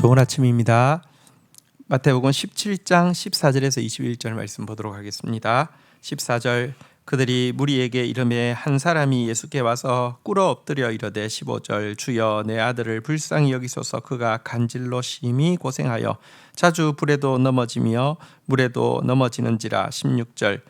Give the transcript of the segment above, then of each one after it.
좋은 아침입니다. 마태복음 17장 14절에서 21절 말씀 보도록 하겠습니다. 14절 그들이 무리에게 이르매 한 사람이 예수께 와서 꿇어 엎드려 이르되 15절 주여 내 아들을 불쌍히 여기소서 그가 간질로 심히 고생하여 자주 불에도 넘어지며 물에도 넘어지는지라 16절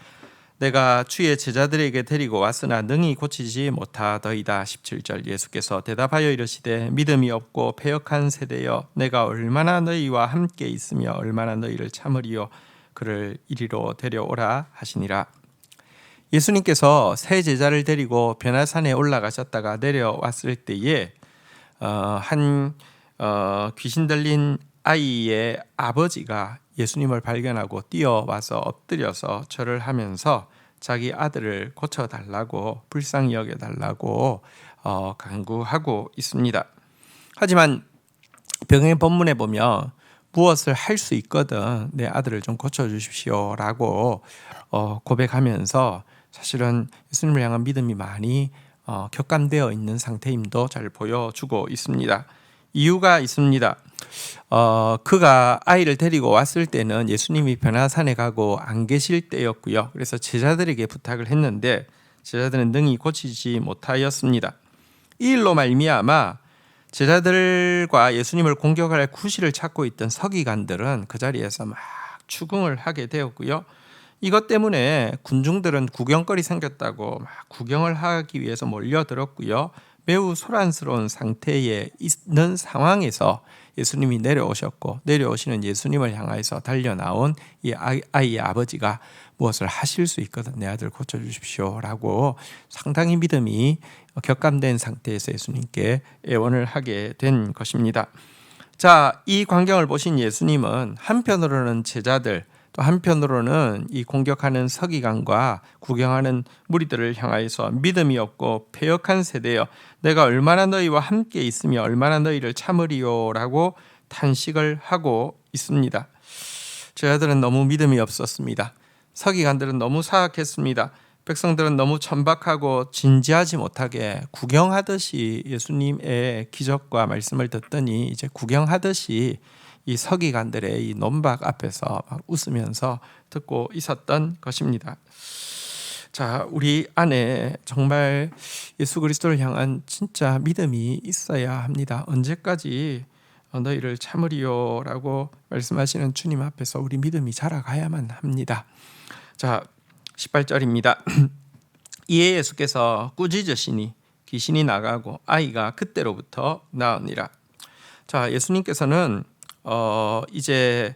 내가 주의 제자들에게 데리고 왔으나 능히 고치지 못하더이다. 17절 예수께서 대답하여 이르시되 믿음이 없고 패역한 세대여 내가 얼마나 너희와 함께 있으며 얼마나 너희를 참으리요 그를 이리로 데려오라 하시니라. 예수님께서 세 제자를 데리고 변화산에 올라가셨다가 내려왔을 때에 한 귀신 들린 아이의 아버지가 예수님을 발견하고 뛰어와서 엎드려서 절을 하면서 자기 아들을 고쳐달라고 불쌍히 여겨달라고 간구하고 있습니다. 하지만 병의 본문에 보면 무엇을 할 수 있거든 내 아들을 좀 고쳐주십시오 라고 고백하면서 사실은 예수님을 향한 믿음이 많이 격감되어 있는 상태임도 잘 보여주고 있습니다. 이유가 있습니다. 그가 아이를 데리고 왔을 때는 예수님이 변화산에 가고 안 계실 때였고요. 그래서 제자들에게 부탁을 했는데 제자들은 능히 고치지 못하였습니다. 이 일로 말미암아 제자들과 예수님을 공격할 구실을 찾고 있던 서기관들은 그 자리에서 막 추궁을 하게 되었고요. 이것 때문에 군중들은 구경거리 생겼다고 막 구경을 하기 위해서 몰려들었고요. 매우 소란스러운 상태에 있는 상황에서 예수님이 내려오셨고 내려오시는 예수님을 향해서 달려나온 이 아이의 아버지가 무엇을 하실 수 있거든 내 아들 고쳐주십시오 라고 상당히 믿음이 격감된 상태에서 예수님께 애원을 하게 된 것입니다. 자, 이 광경을 보신 예수님은 한편으로는 제자들 또 한편으로는 이 공격하는 서기관과 구경하는 무리들을 향하여서 믿음이 없고 패역한 세대여 내가 얼마나 너희와 함께 있으며 얼마나 너희를 참으리요 라고 탄식을 하고 있습니다. 제자들은 너무 믿음이 없었습니다. 서기관들은 너무 사악했습니다. 백성들은 너무 천박하고 진지하지 못하게 구경하듯이 예수님의 기적과 말씀을 듣더니 이제 구경하듯이 이 서기관들의 이 논박 앞에서 막 웃으면서 듣고 있었던 것입니다. 자, 우리 안에 정말 예수 그리스도를 향한 진짜 믿음이 있어야 합니다. 언제까지 너희를 참으리요 라고 말씀하시는 주님 앞에서 우리 믿음이 자라가야만 합니다. 자, 18절입니다. 이에 예수께서 꾸짖으시니 귀신이 나가고 아이가 그때로부터 나으니라. 자, 예수님께서는 이제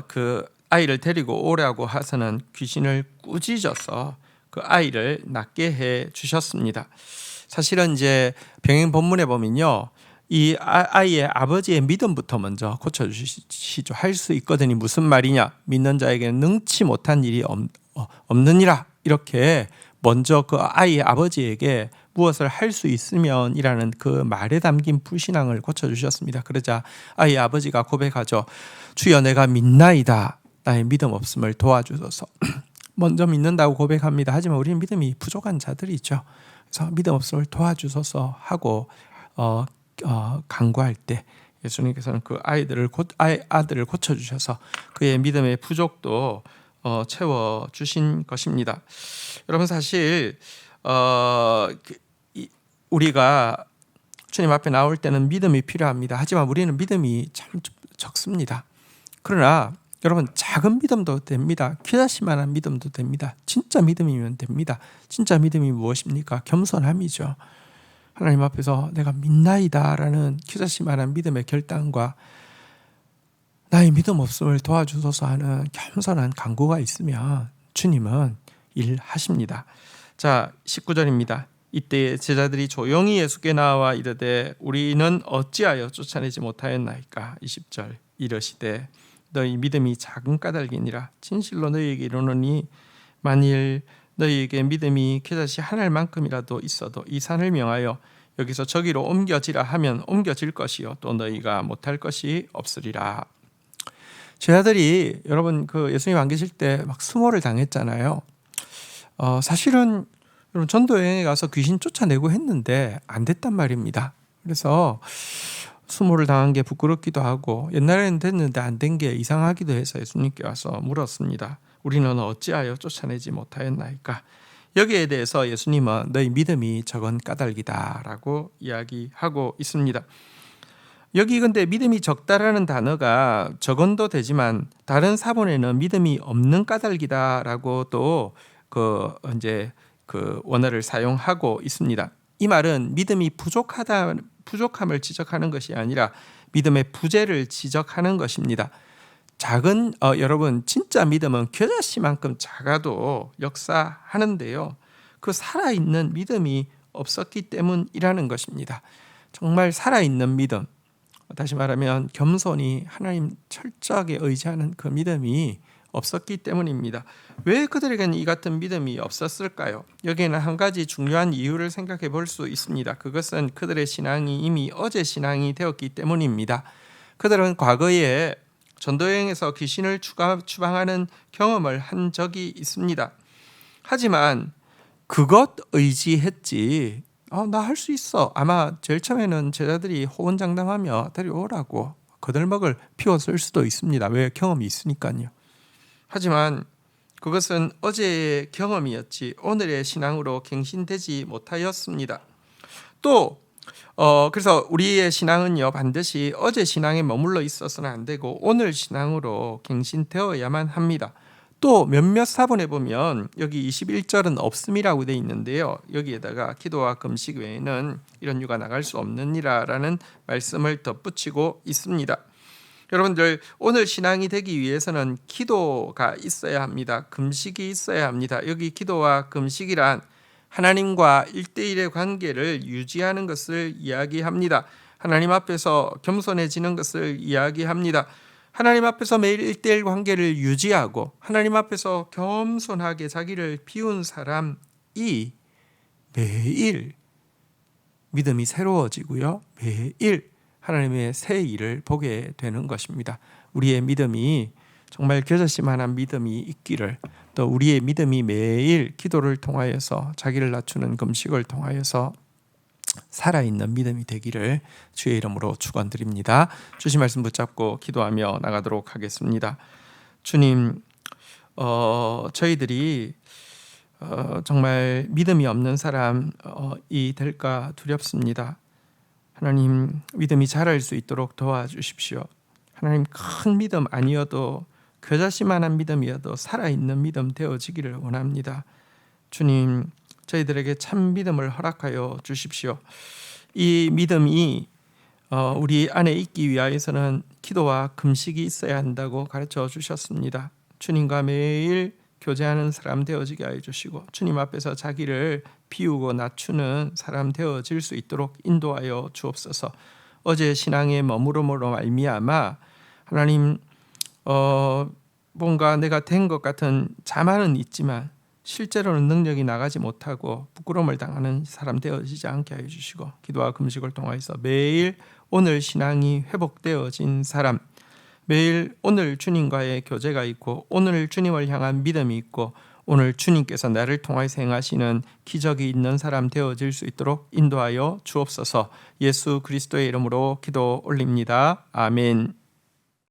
그 아이를 데리고 오라고 하서는 귀신을 꾸짖어서 그 아이를 낫게 해 주셨습니다. 사실은 이제 병행 본문에 보면요, 이 아이의 아버지의 믿음부터 먼저 고쳐주시죠. 할 수 있거든요. 무슨 말이냐? 믿는 자에게는 능치 못한 일이 없느니라. 이렇게 먼저 그 아이의 아버지에게 무엇을 할 수 있으면이라는 그 말에 담긴 불신앙을 고쳐주셨습니다. 그러자 아이의 아버지가 고백하죠. 주여 내가 믿나이다. 나의 믿음 없음을 도와주소서. 먼저 믿는다고 고백합니다. 하지만 우리는 믿음이 부족한 자들이 있죠. 그래서 믿음 없음을 도와주소서 하고 간구할 때 예수님께서는 그 아들을 고쳐주셔서 그의 믿음의 부족도 채워주신 것입니다. 여러분 사실 우리가 주님 앞에 나올 때는 믿음이 필요합니다. 하지만 우리는 믿음이 참 적습니다. 그러나 여러분 작은 믿음도 됩니다. 키다시만한 믿음도 됩니다. 진짜 믿음이면 됩니다. 진짜 믿음이 무엇입니까? 겸손함이죠. 하나님 앞에서 내가 믿나이다 라는 키다시만한 믿음의 결단과 나의 믿음 없음을 도와주소서 하는 겸손한 간구가 있으면 주님은 일하십니다. 자, 19절입니다. 이때 제자들이 조용히 예수께 나와 이르되 우리는 어찌하여 쫓아내지 못하였나이까. 20절 이르시되 너희 믿음이 작은 까닭이니라. 진실로 너희에게 이르노니 만일 너희에게 믿음이 겨자씨 한 알만큼이라도 있어도 이 산을 명하여 여기서 저기로 옮겨지라 하면 옮겨질 것이요 또 너희가 못할 것이 없으리라. 제자들이 여러분 그 예수님 안 계실 때 막 수모를 당했잖아요. 사실은 여러분 전도 여행에 가서 귀신 쫓아내고 했는데 안 됐단 말입니다. 그래서 수모를 당한 게 부끄럽기도 하고 옛날에는 됐는데 안 된 게 이상하기도 해서 예수님께 와서 물었습니다. 우리는 어찌하여 쫓아내지 못하였나이까? 여기에 대해서 예수님은 너희 믿음이 적은 까닭이다라고 이야기하고 있습니다. 여기 근데 믿음이 적다라는 단어가 적은도 되지만 다른 사본에는 믿음이 없는 까닭이다라고 또 그 원어를 사용하고 있습니다. 이 말은 믿음이 부족함을 지적하는 것이 아니라 믿음의 부재를 지적하는 것입니다. 여러분 진짜 믿음은 겨자씨만큼 작아도 역사하는데요. 그 살아있는 믿음이 없었기 때문이라는 것입니다. 정말 살아있는 믿음, 다시 말하면 겸손히 하나님 철저하게 의지하는 그 믿음이 없었기 때문입니다. 왜 그들에게는 이 같은 믿음이 없었을까요? 여기에는 한 가지 중요한 이유를 생각해 볼 수 있습니다. 그것은 그들의 신앙이 이미 어제 신앙이 되었기 때문입니다. 그들은 과거에 전도여행에서 귀신을 추방하는 경험을 한 적이 있습니다. 하지만 그것 의지했지 나 할 수 있어. 아마 제일 처음에는 제자들이 호언장담하며 데려오라고 거들먹을 피웠을 수도 있습니다. 왜? 경험이 있으니까요. 하지만 그것은 어제의 경험이었지 오늘의 신앙으로 갱신되지 못하였습니다. 또 그래서 우리의 신앙은요 반드시 어제 신앙에 머물러 있어서는 안 되고 오늘 신앙으로 갱신되어야만 합니다. 또 몇몇 사본에 보면 여기 21절은 없음이라고 되어 있는데요. 여기에다가 기도와 금식 외에는 이런 유가 나갈 수 없느니라라는 말씀을 덧붙이고 있습니다. 여러분들 오늘 신앙이 되기 위해서는 기도가 있어야 합니다. 금식이 있어야 합니다. 여기 기도와 금식이란 하나님과 1대1의 관계를 유지하는 것을 이야기합니다. 하나님 앞에서 겸손해지는 것을 이야기합니다. 하나님 앞에서 매일 1대1 관계를 유지하고 하나님 앞에서 겸손하게 자기를 비운 사람이 매일 믿음이 새로워지고요. 매일 하나님의 새 일을 보게 되는 것입니다. 우리의 믿음이 정말 겨자씨만한 믿음이 있기를, 또 우리의 믿음이 매일 기도를 통하여서 자기를 낮추는 금식을 통하여서 살아있는 믿음이 되기를 주의 이름으로 축원드립니다. 주신 말씀 붙잡고 기도하며 나가도록 하겠습니다. 주님, 저희들이 정말 믿음이 없는 사람이 될까 두렵습니다. 하나님, 믿음이 자랄 수 있도록 도와주십시오. 하나님, 큰 믿음 아니어도 겨자씨만한 믿음이어도 살아있는 믿음 되어지기를 원합니다. 주님, 저희들에게 참 믿음을 허락하여 주십시오. 이 믿음이 우리 안에 있기 위하여서는 기도와 금식이 있어야 한다고 가르쳐 주셨습니다. 주님과 매일 교제하는 사람 되어지게 하여 주시고 주님 앞에서 자기를 비우고 낮추는 사람 되어질 수 있도록 인도하여 주옵소서. 어제 신앙의 머무름으로 말미암아 하나님 뭔가 내가 된 것 같은 자만은 있지만 실제로는 능력이 나가지 못하고 부끄러움을 당하는 사람 되어지지 않게 하여 주시고 기도와 금식을 통해서 매일 오늘 신앙이 회복되어진 사람, 매일 오늘 주님과의 교제가 있고 오늘 주님을 향한 믿음이 있고 오늘 주님께서 나를 통하여서 행하시는 기적이 있는 사람 되어질 수 있도록 인도하여 주옵소서. 예수 그리스도의 이름으로 기도 올립니다. 아멘.